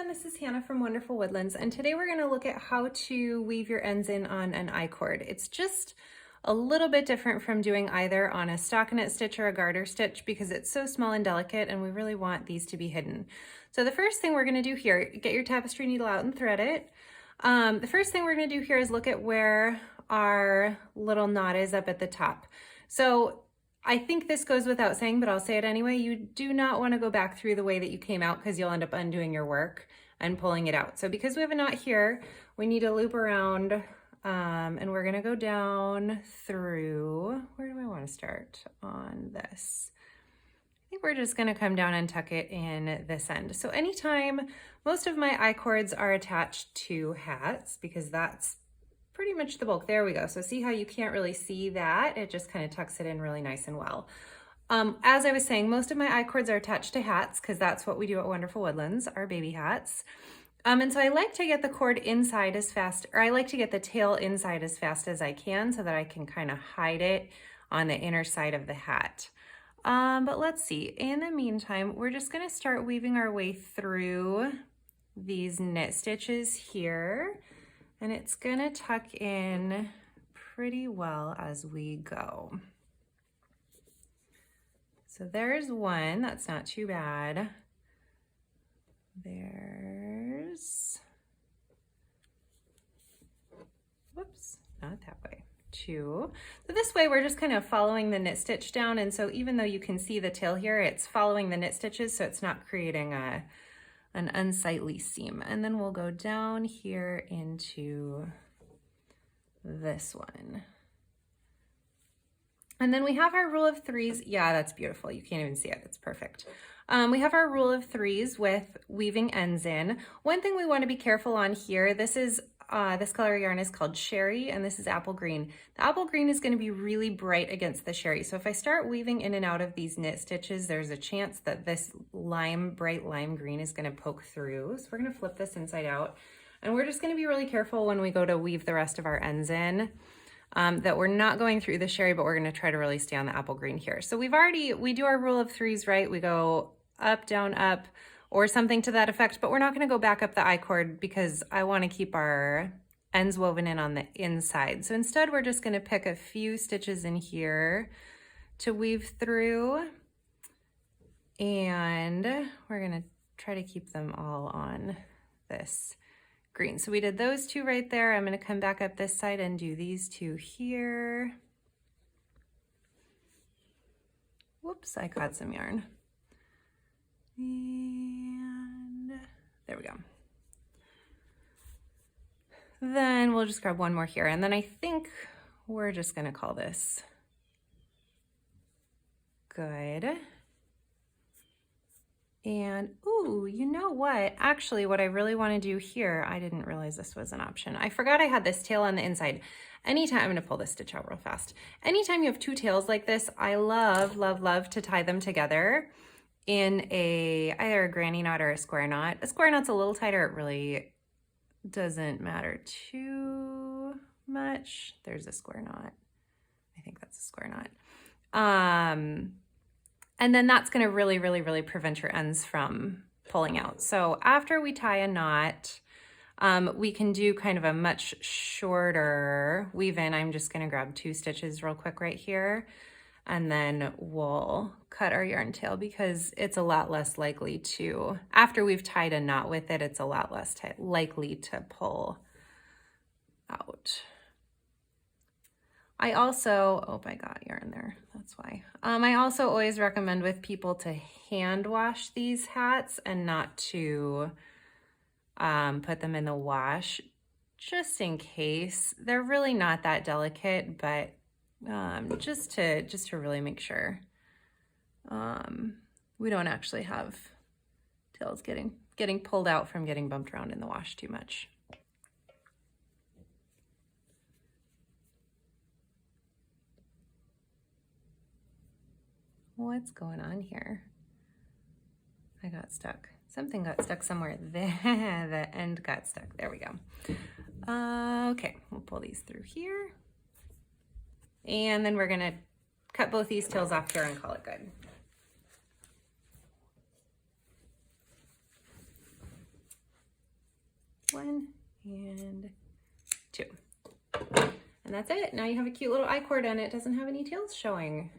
everyone, this is Hannah from Wonderful Woodlands, and today we're going to look at how to weave your ends in on an I-cord. It's just a little bit different from doing either on a stockinette stitch or a garter stitch because it's so small and delicate and we really want these to be hidden. So the first thing we're going to do here, get your tapestry needle out and thread it. The first thing we're going to do here is look at where our little knot is up at the top. So I think this goes without saying, but I'll say it anyway. You do not want to go back through the way that you came out because you'll end up undoing your work and pulling it out. So because we have a knot here, we need to loop around and we're going to go down through, where do I want to start on this? I think we're just going to come down and tuck it in this end. So anytime, most of my I-cords are attached to hats because that's pretty much the bulk. There we go. So see how you can't really see that? It just kind of tucks it in really nice and well. As I was saying, most of my I-cords are attached to hats because that's what we do at Wonderful Woodlands, our baby hats. And so I like to get the cord inside as fast, or I like to get the tail inside as fast as I can so that I can kind of hide it on the inner side of the hat. But let's see. In the meantime, we're just going to start weaving our way through these knit stitches here. And it's gonna tuck in pretty well as we go. So there's one, that's not too bad. There's, whoops, not that way, two. So this way we're just kind of following the knit stitch down, and so even though you can see the tail here, it's following the knit stitches, so it's not creating an unsightly seam. And then we'll go down here into this one. And then we have our rule of threes. Yeah, that's beautiful. You can't even see it. It's perfect. We have our rule of threes with weaving ends in. One thing we want to be careful on here, this is this color yarn is called Sheri, and this is apple green. The apple green is going to be really bright against the Sheri. So if I start weaving in and out of these knit stitches, there's a chance that this bright lime green is going to poke through. So we're going to flip this inside out. And we're just going to be really careful when we go to weave the rest of our ends in, that we're not going through the Sheri, but we're going to try to really stay on the apple green here. So we do our rule of threes, right? We go up, down, up, or something to that effect, but we're not going to go back up the I-cord because I want to keep our ends woven in on the inside. So instead, we're just going to pick a few stitches in here to weave through, and we're going to try to keep them all on this green. So we did those two right there. I'm going to come back up this side and do these two here. Whoops, I caught some yarn. And there we go. Then we'll just grab one more here, and then I think we're just going to call this good. And ooh, you know what? Actually, what I really want to do here, I didn't realize this was an option. I forgot I had this tail on the inside. Anytime, I'm going to pull this stitch out real fast. Anytime you have two tails like this, I love, love, love to tie them together in either a granny knot or a square knot. A square knot's a little tighter. It really doesn't matter too much. There's a square knot. I think that's a square knot. And then that's going to really, really, really prevent your ends from pulling out. So after we tie a knot, we can do kind of a much shorter weave in. I'm just going to grab two stitches real quick right here. And then we'll cut our yarn tail because it's a lot less likely to, after we've tied a knot with it, it's a lot less likely to pull out. I also, oh, I got yarn there, that's why. I also always recommend with people to hand wash these hats and not to put them in the wash, just in case. They're really not that delicate, but just to really make sure we don't actually have tails getting pulled out from getting bumped around in the wash too much. What's going on here? I got stuck. Something got stuck somewhere. There, the end got stuck. There we go. Okay, we'll pull these through here. And then we're gonna cut both these tails off here and call it good. 1 and 2. And that's it. Now you have a cute little I-cord and it doesn't have any tails showing.